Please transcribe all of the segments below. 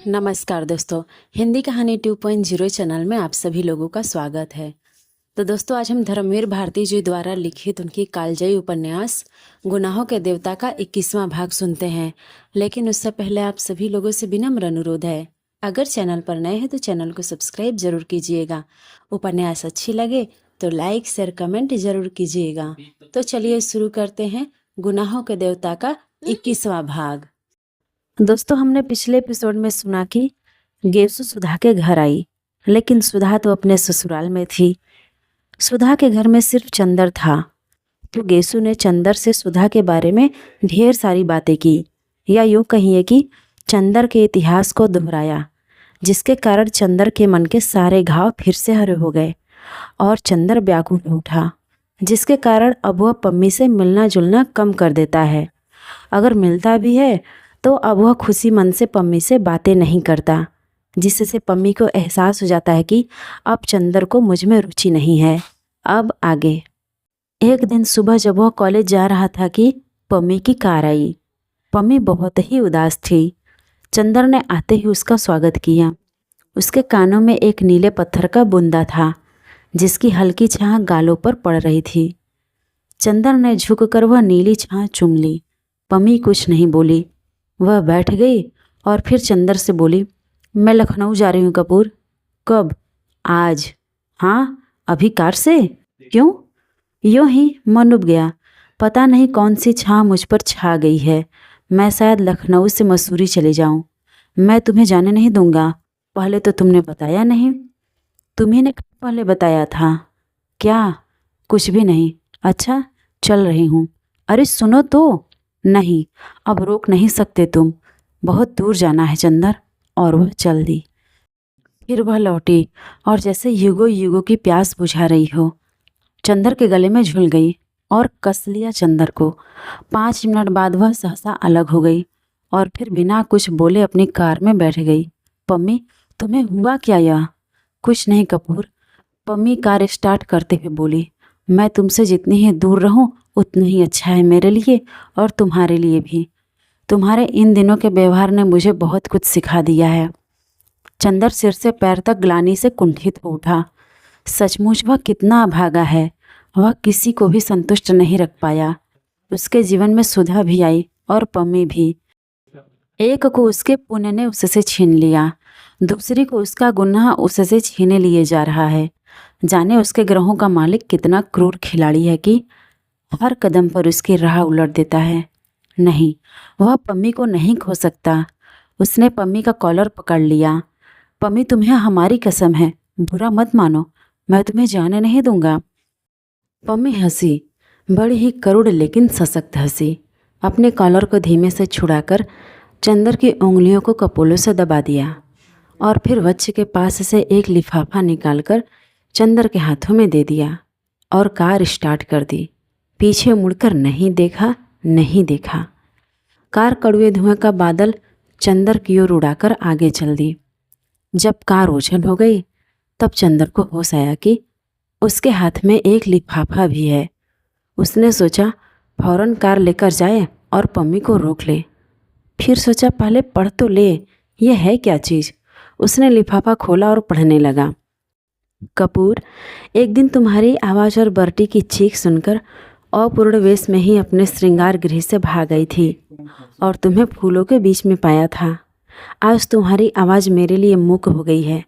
नमस्कार दोस्तों, हिंदी कहानी 2.0 चैनल में आप सभी लोगों का स्वागत है। तो दोस्तों, आज हम धर्मवीर भारती जी द्वारा लिखित उनकी कालजयी उपन्यास गुनाहों के देवता का 21वां भाग सुनते हैं। लेकिन उससे पहले आप सभी लोगों से विनम्र अनुरोध है, अगर चैनल पर नए हैं तो चैनल को सब्सक्राइब जरूर कीजिएगा। उपन्यास अच्छी लगे तो लाइक शेयर कमेंट जरूर कीजिएगा। तो चलिए शुरू करते हैं गुनाहों के देवता का 21वां भाग। दोस्तों, हमने पिछले एपिसोड में सुना कि गेसु सुधा के घर आई, लेकिन सुधा तो अपने ससुराल में थी। सुधा के घर में सिर्फ चंदर था, तो गेसु ने चंदर से सुधा के बारे में ढेर सारी बातें की, या यूँ कहिए कि चंदर के इतिहास को दोहराया, जिसके कारण चंदर के मन के सारे घाव फिर से हरे हो गए और चंदर व्याकुल हो उठा, जिसके कारण अब वह पम्मी से मिलना जुलना कम कर देता है। अगर मिलता भी है तो अब वह खुशी मन से पम्मी से बातें नहीं करता, जिससे पम्मी को एहसास हो जाता है कि अब चंदर को मुझ में रुचि नहीं है। अब आगे। एक दिन सुबह जब वह कॉलेज जा रहा था कि पम्मी की कार आई। पम्मी बहुत ही उदास थी। चंदर ने आते ही उसका स्वागत किया। उसके कानों में एक नीले पत्थर का बूंदा था, जिसकी हल्की छां गालों पर पड़ रही थी। चंदर ने झुककर वह नीली छां चूम ली। पम्मी कुछ नहीं बोली। वह बैठ गई और फिर चंदर से बोली, मैं लखनऊ जा रही हूँ कपूर। कब? आज। हाँ, अभी कार से? क्यों? यूँ ही मन उब गया। पता नहीं कौन सी छां मुझ पर छा गई है। मैं शायद लखनऊ से मसूरी चले जाऊँ। मैं तुम्हें जाने नहीं दूंगा। पहले तो तुमने बताया नहीं। तुम्ही ने पहले बताया था। क्या? कुछ भी नहीं। अच्छा, चल रही हूँ। अरे सुनो तो। नहीं, अब रोक नहीं सकते तुम। बहुत दूर जाना है चंदर। और वह चल दी। फिर वह लौटी और जैसे युगों युगों की प्यास बुझा रही हो, चंदर के गले में झूल गई और कस लिया चंदर को। 5 मिनट बाद वह सहसा अलग हो गई और फिर बिना कुछ बोले अपनी कार में बैठ गई। पम्मी, तुम्हें हुआ क्या यह? कुछ नहीं कपूर। पम्मी कार स्टार्ट करते हुए बोली, मैं तुमसे जितनी ही दूर रहूं उतना ही अच्छा है मेरे लिए और तुम्हारे लिए भी। तुम्हारे इन दिनों के व्यवहार ने मुझे बहुत कुछ सिखा दिया है। चंदर सिर से पैर तक ग्लानि से कुंठित हो उठा। सचमुच वह कितना अभागा है। वह किसी को भी संतुष्ट नहीं रख पाया। उसके जीवन में सुधा भी आई और पम्मी भी। एक को उसके पुण्य ने उससे छीन लिया, दूसरी को उसका गुनाह उससे छीने लिए जा रहा है। जाने उसके ग्रहों का मालिक कितना क्रूर खिलाड़ी है कि हर कदम पर उसकी राह उलट देता है। नहीं, वह पम्मी को नहीं खो सकता। उसने पम्मी का कॉलर पकड़ लिया। पम्मी, तुम्हें हमारी कसम है, बुरा मत मानो, मैं तुम्हें जाने नहीं दूंगा। पम्मी हंसी, बड़ी ही करुण लेकिन सशक्त हंसी। अपने कॉलर को धीमे से छुड़ाकर चंदर की उंगलियों को कपोलों से दबा दिया और फिर वच्छ के पास से एक लिफाफा निकालकर चंदर के हाथों में दे दिया और कार स्टार्ट कर दी। पीछे मुड़कर नहीं देखा, नहीं देखा। कार कड़वे धुएं का बादल चंदर की ओर उड़ाकर आगे चल दी। जब कार ओझल हो गई तब चंदर को होश आया कि उसके हाथ में एक लिफाफा भी है। उसने सोचा फौरन कार लेकर जाए और पम्मी को रोक ले। फिर सोचा पहले पढ़ तो ले, यह है क्या चीज़। उसने लिफाफा खोला और पढ़ने लगा। कपूर, एक दिन तुम्हारी आवाज़ और बर्टी की चीख सुनकर अपूर्ण वेश में ही अपने श्रृंगार गृह से भाग गई थी और तुम्हें फूलों के बीच में पाया था। आज तुम्हारी आवाज़ मेरे लिए मूक हो गई है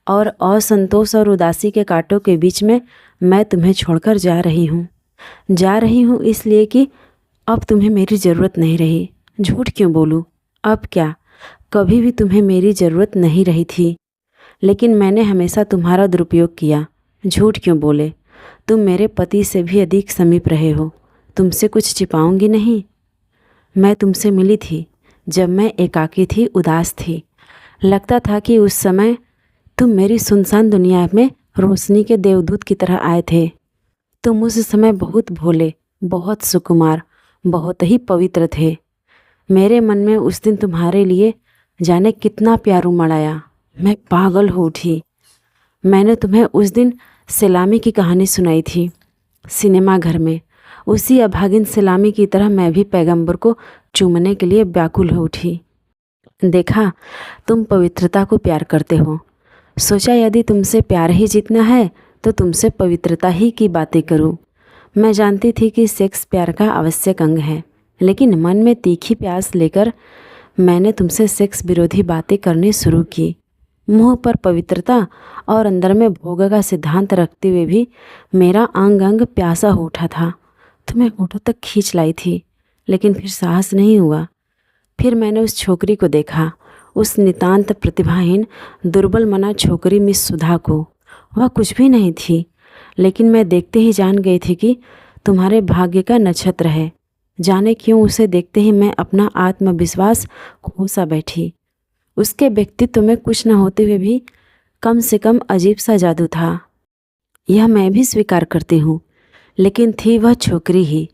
और असंतोष और उदासी के कांटों के बीच में मैं तुम्हें छोड़कर जा रही हूँ इसलिए कि अब तुम्हें मेरी ज़रूरत नहीं रही। झूठ क्यों बोलूँ? अब क्या, कभी भी तुम्हें मेरी ज़रूरत नहीं रही थी, लेकिन मैंने हमेशा तुम्हारा दुरुपयोग किया। झूठ क्यों बोले? तुम मेरे पति से भी अधिक समीप रहे हो। तुमसे कुछ छिपाऊंगी नहीं। मैं तुमसे मिली थी जब मैं एकाकी थी, उदास थी। लगता था कि उस समय तुम मेरी सुनसान दुनिया में रोशनी के देवदूत की तरह आए थे। तुम उस समय बहुत भोले, बहुत सुकुमार, बहुत ही पवित्र थे। मेरे मन में उस दिन तुम्हारे लिए जाने कितना प्यार उमड़ आया। मैं पागल हो उठी। मैंने तुम्हें उस दिन सलामी की कहानी सुनाई थी सिनेमा घर में। उसी अभागिन सलामी की तरह मैं भी पैगंबर को चूमने के लिए व्याकुल हो उठी। देखा, तुम पवित्रता को प्यार करते हो। सोचा यदि तुमसे प्यार ही जीतना है तो तुमसे पवित्रता ही की बातें करूं। मैं जानती थी कि सेक्स प्यार का आवश्यक अंग है, लेकिन मन में तीखी प्यास लेकर मैंने तुमसे सेक्स विरोधी बातें करनी शुरू की। मुंह पर पवित्रता और अंदर में भोग का सिद्धांत रखते हुए भी मेरा अंग अंग प्यासा हो उठा था। तुम्हें होठों तक खींच लाई थी, लेकिन फिर साहस नहीं हुआ। फिर मैंने उस छोकरी को देखा, उस नितांत प्रतिभाहीन दुर्बल मना छोकरी मिस सुधा को। वह कुछ भी नहीं थी, लेकिन मैं देखते ही जान गई थी कि तुम्हारे भाग्य का नक्षत्र है। जाने क्यों उसे देखते ही मैं अपना आत्मविश्वास खो सा बैठी। उसके व्यक्तित्व में कुछ न होते हुए भी कम से कम अजीब सा जादू था। यह मैं भी स्वीकार करती हूँ, लेकिन थी वह छोकरी ही।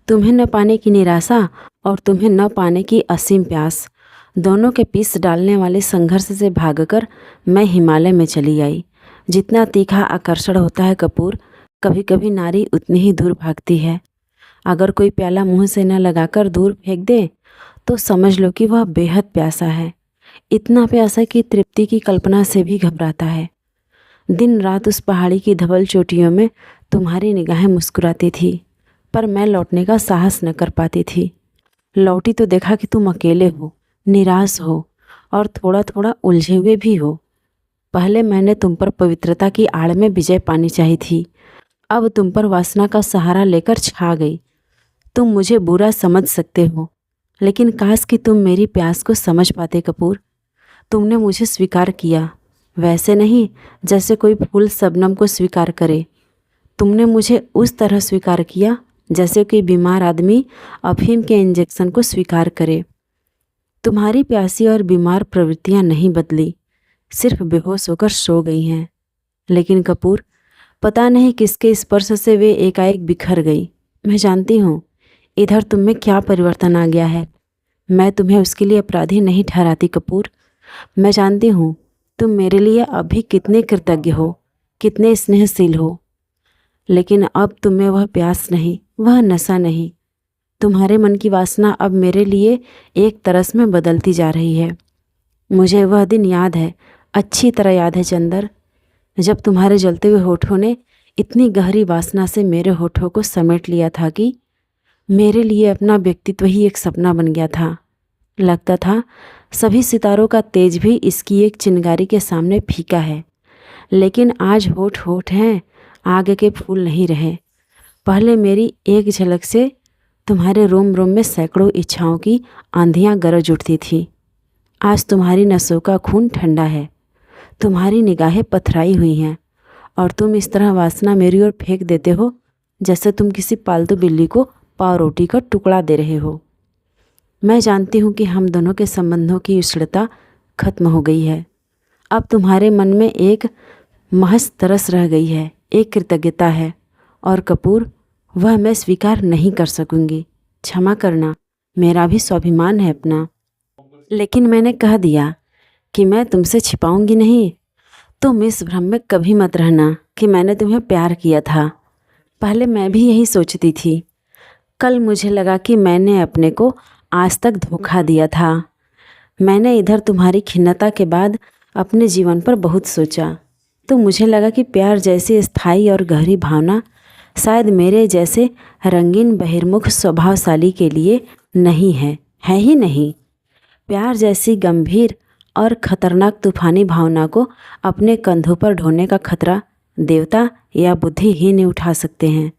तुम्हें न पाने की निराशा और तुम्हें न पाने की असीम प्यास, दोनों के पीस डालने वाले संघर्ष से भागकर मैं हिमालय में चली आई। जितना तीखा आकर्षण होता है कपूर, कभी कभी नारी उतनी ही दूर भागती है। अगर कोई प्याला मुंह से न लगाकर दूर फेंक दे तो समझ लो कि वह बेहद प्यासा है। इतना प्यासा कि तृप्ति की कल्पना से भी घबराता है। दिन रात उस पहाड़ी की धवल चोटियों में तुम्हारी निगाहें मुस्कुराती थी, पर मैं लौटने का साहस न कर पाती थी। लौटी तो देखा कि तुम अकेले हो, निराश हो और थोड़ा थोड़ा उलझे हुए भी हो। पहले मैंने तुम पर पवित्रता की आड़ में विजय पानी चाहिए थी, अब तुम पर वासना का सहारा लेकर छा गई। तुम मुझे बुरा समझ सकते हो, लेकिन काश कि तुम मेरी प्यास को समझ पाते कपूर। तुमने मुझे स्वीकार किया, वैसे नहीं जैसे कोई फूल शबनम को स्वीकार करे। तुमने मुझे उस तरह स्वीकार किया जैसे कोई बीमार आदमी अफीम के इंजेक्शन को स्वीकार करे। तुम्हारी प्यासी और बीमार प्रवृत्तियां नहीं बदली, सिर्फ बेहोश होकर सो गई हैं। लेकिन कपूर, पता नहीं किसके स्पर्श से वे एकाएक बिखर गई। मैं जानती हूँ इधर तुम में क्या परिवर्तन आ गया है। मैं तुम्हें उसके लिए अपराधी नहीं ठहराती कपूर। मैं जानती हूँ तुम मेरे लिए अभी कितने कृतज्ञ हो, कितने स्नेहशील हो, लेकिन अब तुम्हें वह प्यास नहीं, वह नशा नहीं। तुम्हारे मन की वासना अब मेरे लिए एक तरस में बदलती जा रही है। मुझे वह दिन याद है, अच्छी तरह याद है चंदर, जब तुम्हारे जलते हुए होठों ने इतनी गहरी वासना से मेरे होठों को समेट लिया था कि मेरे लिए अपना व्यक्तित्व ही एक सपना बन गया था। लगता था सभी सितारों का तेज भी इसकी एक चिंगारी के सामने फीका है। लेकिन आज होठ होठ हैं, आगे के फूल नहीं रहे। पहले मेरी एक झलक से तुम्हारे रोम रोम में सैकड़ों इच्छाओं की आंधियां गरज उठती थी। आज तुम्हारी नसों का खून ठंडा है, तुम्हारी निगाहें पथराई हुई हैं और तुम इस तरह वासना मेरी ओर फेंक देते हो जैसे तुम किसी पालतू बिल्ली को पाव रोटी का टुकड़ा दे रहे हो। मैं जानती हूँ कि हम दोनों के संबंधों की उष्णता खत्म हो गई है। अब तुम्हारे मन में एक महज तरस रह गई है, एक कृतज्ञता है, और कपूर वह मैं स्वीकार नहीं कर सकूँगी। क्षमा करना, मेरा भी स्वाभिमान है अपना। लेकिन मैंने कह दिया कि मैं तुमसे छिपाऊंगी नहीं। तुम इस भ्रम में कभी मत रहना कि मैंने तुम्हें प्यार किया था। पहले मैं भी यही सोचती थी। कल मुझे लगा कि मैंने अपने को आज तक धोखा दिया था। मैंने इधर तुम्हारी खिन्नता के बाद अपने जीवन पर बहुत सोचा, तो मुझे लगा कि प्यार जैसी स्थायी और गहरी भावना शायद मेरे जैसे रंगीन बहिर्मुख स्वभावशाली के लिए नहीं है ही नहीं। प्यार जैसी गंभीर और खतरनाक तूफानी भावना को अपने कंधों पर ढोने का खतरा देवता या बुद्धि ही नहीं उठा सकते हैं।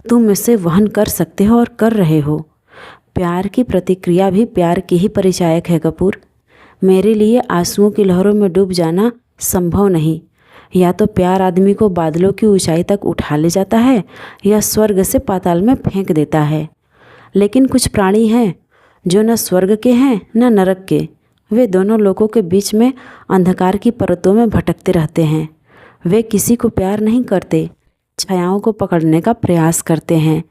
तुम इसे वहन कर सकते हो और कर रहे हो। प्यार की प्रतिक्रिया भी प्यार की ही परिचायक है कपूर। मेरे लिए आंसुओं की लहरों में डूब जाना संभव नहीं। या तो प्यार आदमी को बादलों की ऊंचाई तक उठा ले जाता है या स्वर्ग से पाताल में फेंक देता है। लेकिन कुछ प्राणी हैं जो न स्वर्ग के हैं न नरक के। वे दोनों लोगों के बीच में अंधकार की परतों में भटकते रहते हैं। वे किसी को प्यार नहीं करते, छायाओं को पकड़ने का प्रयास करते हैं,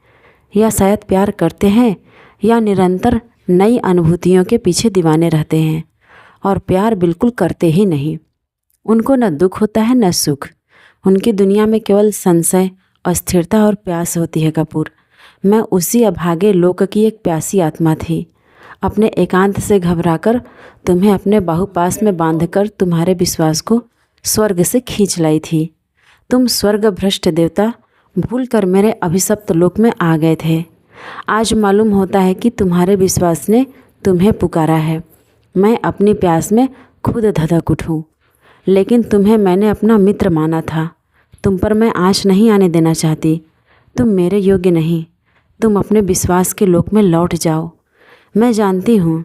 या शायद प्यार करते हैं या निरंतर नई अनुभूतियों के पीछे दीवाने रहते हैं और प्यार बिल्कुल करते ही नहीं। उनको न दुख होता है न सुख। उनकी दुनिया में केवल संशय, अस्थिरता और प्यास होती है कपूर। मैं उसी अभागे लोक की एक प्यासी आत्मा थी। अपने एकांत से घबराकर तुम्हें अपने बाहुपास में बांधकर तुम्हारे विश्वास को स्वर्ग से खींच लाई थी। तुम स्वर्ग भ्रष्ट देवता भूलकर मेरे अभिशप्त लोक में आ गए थे। आज मालूम होता है कि तुम्हारे विश्वास ने तुम्हें पुकारा है। मैं अपनी प्यास में खुद धधक उठूं, लेकिन तुम्हें मैंने अपना मित्र माना था। तुम पर मैं आँच नहीं आने देना चाहती। तुम मेरे योग्य नहीं। तुम अपने विश्वास के लोक में लौट जाओ। मैं जानती हूँ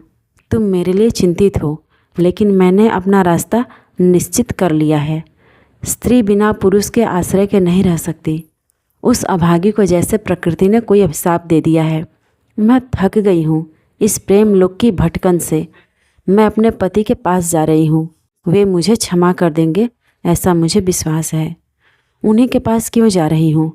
तुम मेरे लिए चिंतित हो, लेकिन मैंने अपना रास्ता निश्चित कर लिया है। स्त्री बिना पुरुष के आश्रय के नहीं रह सकती। उस अभागी को जैसे प्रकृति ने कोई अभिशाप दे दिया है। मैं थक गई हूँ इस प्रेम लोक की भटकन से। मैं अपने पति के पास जा रही हूँ। वे मुझे क्षमा कर देंगे, ऐसा मुझे विश्वास है। उन्हीं के पास क्यों जा रही हूँ?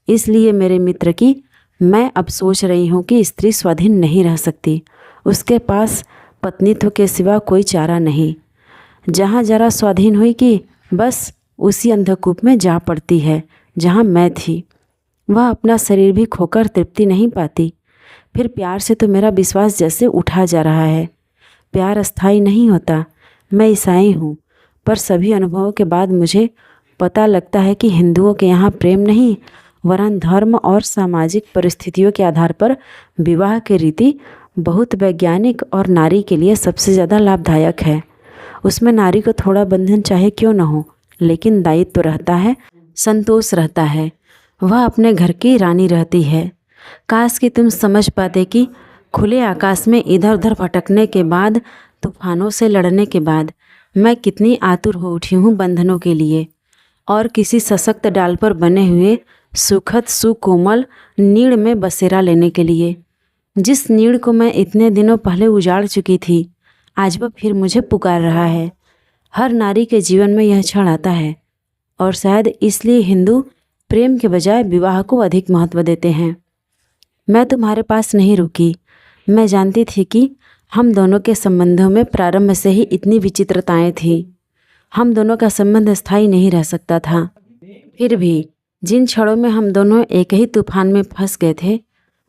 इसलिए मेरे मित्र की मैं अब सोच रही हूँ कि स्त्री स्वाधीन नहीं रह सकती। उसके पास पत्नीत्व के सिवा कोई चारा नहीं। जहाँ जरा स्वाधीन हुई कि बस उसी अंधकूप में जा पड़ती है जहाँ मैं थी। वह अपना शरीर भी खोकर तृप्ति नहीं पाती। फिर प्यार से तो मेरा विश्वास जैसे उठा जा रहा है। प्यार अस्थाई नहीं होता। मैं ईसाई हूँ, पर सभी अनुभवों के बाद मुझे पता लगता है कि हिंदुओं के यहाँ प्रेम नहीं, वरन धर्म और सामाजिक परिस्थितियों के आधार पर विवाह की रीति बहुत वैज्ञानिक और नारी के लिए सबसे ज़्यादा लाभदायक है। उसमें नारी को थोड़ा बंधन चाहे क्यों न हो, लेकिन दायित्व रहता है, संतोष रहता है। वह अपने घर की रानी रहती है। काश कि तुम समझ पाते कि खुले आकाश में इधर उधर भटकने के बाद, तूफानों से लड़ने के बाद मैं कितनी आतुर हो उठी हूँ बंधनों के लिए और किसी सशक्त डाल पर बने हुए सुखद सुकोमल नीड़ में बसेरा लेने के लिए। जिस नीड़ को मैं इतने दिनों पहले उजाड़ चुकी थी, आज वह फिर मुझे पुकार रहा है। हर नारी के जीवन में यह क्षण आता है और शायद इसलिए हिंदू प्रेम के बजाय विवाह को अधिक महत्व देते हैं। मैं तुम्हारे पास नहीं रुकी। मैं जानती थी कि हम दोनों के संबंधों में प्रारंभ से ही इतनी विचित्रताएं थीं। हम दोनों का संबंध स्थायी नहीं रह सकता था। फिर भी जिन क्षणों में हम दोनों एक ही तूफान में फंस गए थे,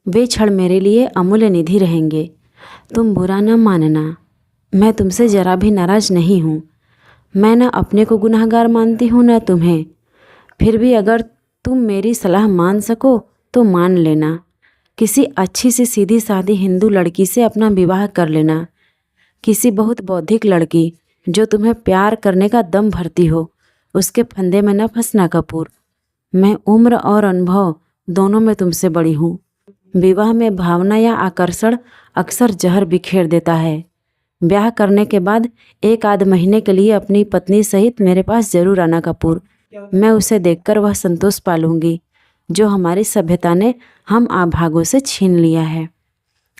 वे क्षण मेरे लिए अमूल्य निधि रहेंगे। तुम बुरा न मानना, मैं तुमसे जरा भी नाराज नहीं हूँ। मैं न अपने को गुनहगार मानती हूँ न तुम्हें। फिर भी अगर तुम मेरी सलाह मान सको तो मान लेना। किसी अच्छी सी सीधी सादी हिंदू लड़की से अपना विवाह कर लेना। किसी बहुत बौद्धिक लड़की जो तुम्हें प्यार करने का दम भरती हो, उसके फंदे में न फंसना कपूर। मैं उम्र और अनुभव दोनों में तुमसे बड़ी हूँ। विवाह में भावना या आकर्षण अक्सर जहर बिखेर देता है। ब्याह करने के बाद एक आध महीने के लिए अपनी पत्नी सहित मेरे पास जरूर आना कपूर। मैं उसे देखकर वह संतोष पालूंगी जो हमारी सभ्यता ने हम आभागों से छीन लिया है।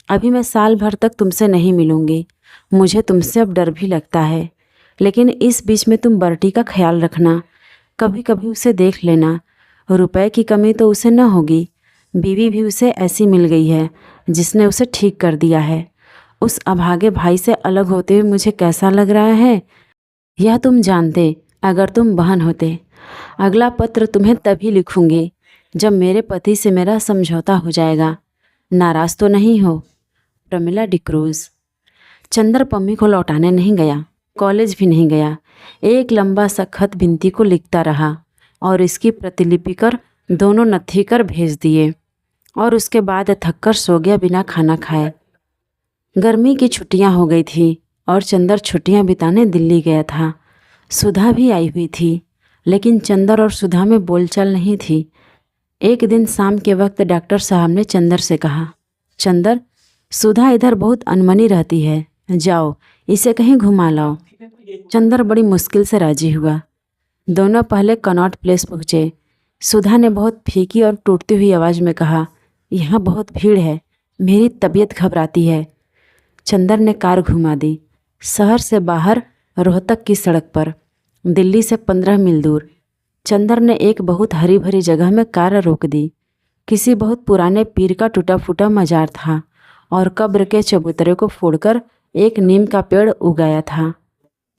अभी मैं साल भर तक तुमसे नहीं मिलूंगी। मुझे तुमसे अब डर भी लगता है, लेकिन इस बीच में तुम बर्टी का ख्याल रखना। कभी कभी उसे देख लेना। रुपए की कमी तो उसे न होगी। बीवी भी उसे ऐसी मिल गई है जिसने उसे ठीक कर दिया है। उस अभागे भाई से अलग होते हुए मुझे कैसा लग रहा है यह तुम जानते अगर तुम बहन होते। अगला पत्र तुम्हें तभी लिखूंगी जब मेरे पति से मेरा समझौता हो जाएगा। नाराज तो नहीं हो? प्रमिला डिक्रूज। चंदर पम्मी को लौटाने नहीं गया, कॉलेज भी नहीं गया। एक लंबा सा खत बिनती को लिखता रहा और इसकी प्रतिलिपि कर दोनों नत्थी कर भेज दिए और उसके बाद थककर सो गया बिना खाना खाए। गर्मी की छुट्टियां हो गई थी और चंदर छुट्टियां बिताने दिल्ली गया था। सुधा भी आई हुई थी, लेकिन चंदर और सुधा में बोलचाल नहीं थी। एक दिन शाम के वक्त डॉक्टर साहब ने चंदर से कहा, चंदर, सुधा इधर बहुत अनमनी रहती है, जाओ इसे कहीं घुमा लाओ। चंदर बड़ी मुश्किल से राजी हुआ। दोनों पहले कनॉट प्लेस पहुँचे। सुधा ने बहुत फीकी और टूटती हुई आवाज़ में कहा, यहाँ बहुत भीड़ है, मेरी तबीयत घबराती है। चंदर ने कार घुमा दी। शहर से बाहर रोहतक की सड़क पर, दिल्ली से 15 मील दूर, चंदर ने एक बहुत हरी भरी जगह में कार रोक दी। किसी बहुत पुराने पीर का टूटा फूटा मजार था और कब्र के चबूतरे को फोड़कर एक नीम का पेड़ उगाया था।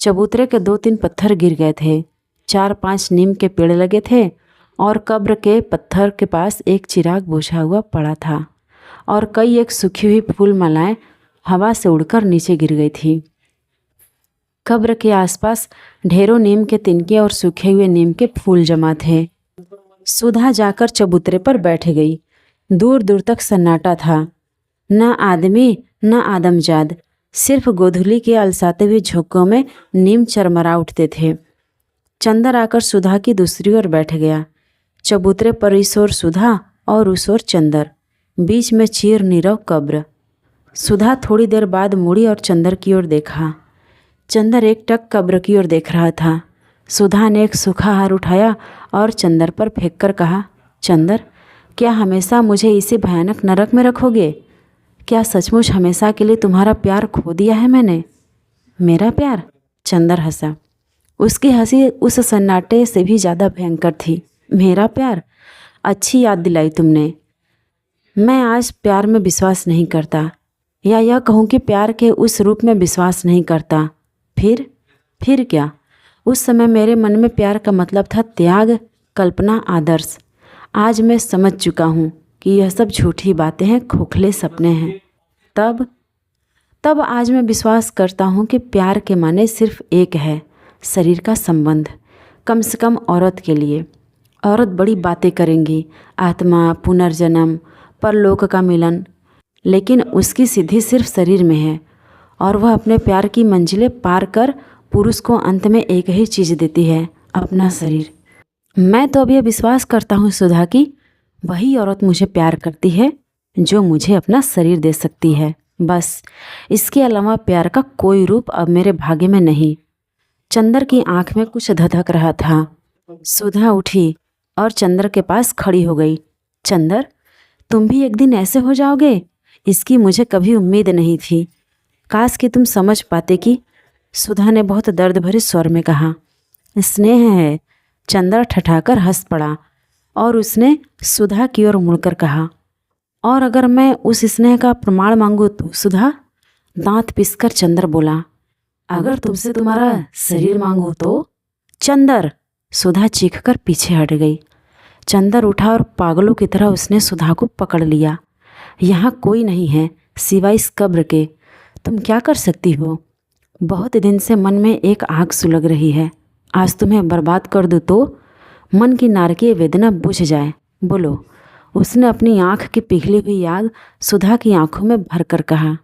चबूतरे के 2-3 पत्थर गिर गए थे। 4-5 नीम के पेड़ लगे थे और कब्र के पत्थर के पास एक चिराग बुझा हुआ पड़ा था और कई एक सूखी हुई फूल मालाएं हवा से उड़कर नीचे गिर गई थी। कब्र के आसपास ढेरों नीम के तिनके और सूखे हुए नीम के फूल जमा थे। सुधा जाकर चबूतरे पर बैठ गई। दूर दूर तक सन्नाटा था। न आदमी न आदमजाद, सिर्फ गोधूली के अलसाते हुए झोंकों में नीम चरमरा उठते थे। चंदर आकर सुधा की दूसरी ओर बैठ गया। चबूतरे पर इस ओर सुधा और उस ओर चंदर, बीच में चीर नीरव कब्र। सुधा थोड़ी देर बाद मुड़ी और चंदर की ओर देखा। चंदर एकटक कब्र की ओर देख रहा था। सुधा ने एक सूखा हार उठाया और चंदर पर फेंककर कहा, चंदर, क्या हमेशा मुझे इसी भयानक नरक में रखोगे? क्या सचमुच हमेशा के लिए तुम्हारा प्यार खो दिया है मैंने? मेरा प्यार? चंदर हंसा। उसकी हंसी उस सन्नाटे से भी ज़्यादा भयंकर थी। मेरा प्यार? अच्छी याद दिलाई तुमने। मैं आज प्यार में विश्वास नहीं करता, या यह कहूँ कि प्यार के उस रूप में विश्वास नहीं करता। फिर क्या? उस समय मेरे मन में प्यार का मतलब था त्याग, कल्पना, आदर्श। आज मैं समझ चुका हूँ कि यह सब झूठी बातें हैं, खोखले सपने हैं। तब आज मैं विश्वास करता हूँ कि प्यार के माने सिर्फ एक है, शरीर का संबंध। कम से कम औरत के लिए। औरत बड़ी बातें करेंगी, आत्मा, पुनर्जन्म, परलोक का मिलन, लेकिन उसकी सिद्धि सिर्फ शरीर में है और वह अपने प्यार की मंजिलें पार कर पुरुष को अंत में एक ही चीज़ देती है, अपना शरीर। मैं तो अब यह विश्वास करता हूँ सुधा कि वही औरत मुझे प्यार करती है जो मुझे अपना शरीर दे सकती है, बस। इसके अलावा प्यार का कोई रूप अब मेरे भाग्य में नहीं। चंदर की आंख में कुछ धधक रहा था। सुधा उठी और चंदर के पास खड़ी हो गई। चंदर, तुम भी एक दिन ऐसे हो जाओगे, इसकी मुझे कभी उम्मीद नहीं थी। काश कि तुम समझ पाते कि। सुधा ने बहुत दर्द भरे स्वर में कहा। स्नेह है। चंदर ठठाकर हंस पड़ा और उसने सुधा की ओर मुड़कर कहा, और अगर मैं उस स्नेह का प्रमाण मांगूं तो? सुधा? दांत पिसकर चंदर बोला, अगर तुमसे तुम्हारा शरीर मांगूं तो? चंदर! सुधा चीखकर पीछे हट गई। चंदर उठा और पागलों की तरह उसने सुधा को पकड़ लिया। यहाँ कोई नहीं है सिवाय इस कब्र के। तुम क्या कर सकती हो? बहुत दिन से मन में एक आग सुलग रही है। आज तुम्हें बर्बाद कर दूँ तो मन की नारकीय वेदना बुझ जाए। बोलो। उसने अपनी आँख की पिघली हुई आग सुधा की आंखों में भरकर कहा।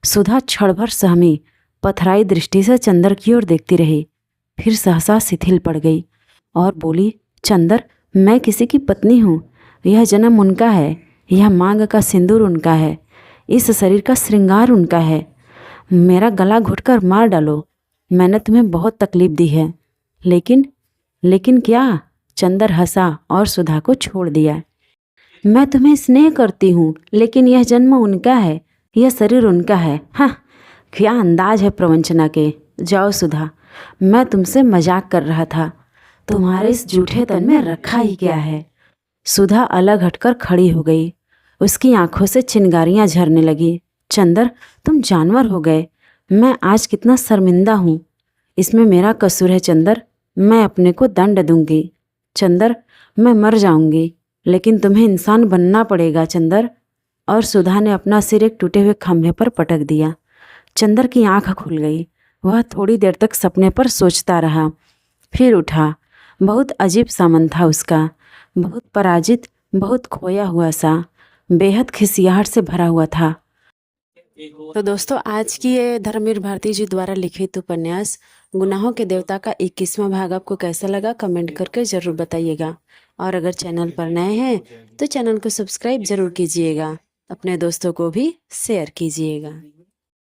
सुधा क्षण भर सहमी, पथराई दृष्टि से चंदर की ओर देखती रही, फिर सहसा शिथिल पड़ गई और बोली, चंदर, मैं किसी की पत्नी हूँ। यह जन्म उनका है, यह मांग का सिंदूर उनका है, इस शरीर का श्रृंगार उनका है। मेरा गला घुटकर मार डालो, मैंने तुम्हें बहुत तकलीफ दी है। लेकिन क्या? चंदर हंसा और सुधा को छोड़ दिया। मैं तुम्हें स्नेह करती हूँ, लेकिन यह जन्म उनका है, यह शरीर उनका है। हाँ, क्या अंदाज है प्रवंचना के। जाओ सुधा, मैं तुमसे मजाक कर रहा था। तुम्हारे इस जूठे तन में रखा ही क्या है। सुधा अलग हटकर खड़ी हो गई। उसकी आंखों से चिंगारियां झरने लगी। चंदर, तुम जानवर हो गए। मैं आज कितना शर्मिंदा हूँ। इसमें मेरा कसूर है चंदर। मैं अपने को दंड दूंगी। चंदर, मैं मर जाऊंगी, लेकिन तुम्हें इंसान बनना पड़ेगा चंदर। और सुधा ने अपना सिर एक टूटे हुए खंभे पर पटक दिया। चंदर की आंख खुल गई। वह थोड़ी देर तक सपने पर सोचता रहा, फिर उठा। बहुत अजीब सा मन था उसका, बहुत पराजित, बहुत खोया हुआ सा, बेहद खिसियाहट से भरा हुआ था। तो दोस्तों, आज की ये धर्मवीर भारती जी द्वारा लिखित उपन्यास गुनाहों के देवता का 21वां भाग आपको कैसा लगा कमेंट करके ज़रूर बताइएगा। और अगर चैनल पर नए हैं तो चैनल को सब्सक्राइब ज़रूर कीजिएगा। अपने दोस्तों को भी शेयर कीजिएगा।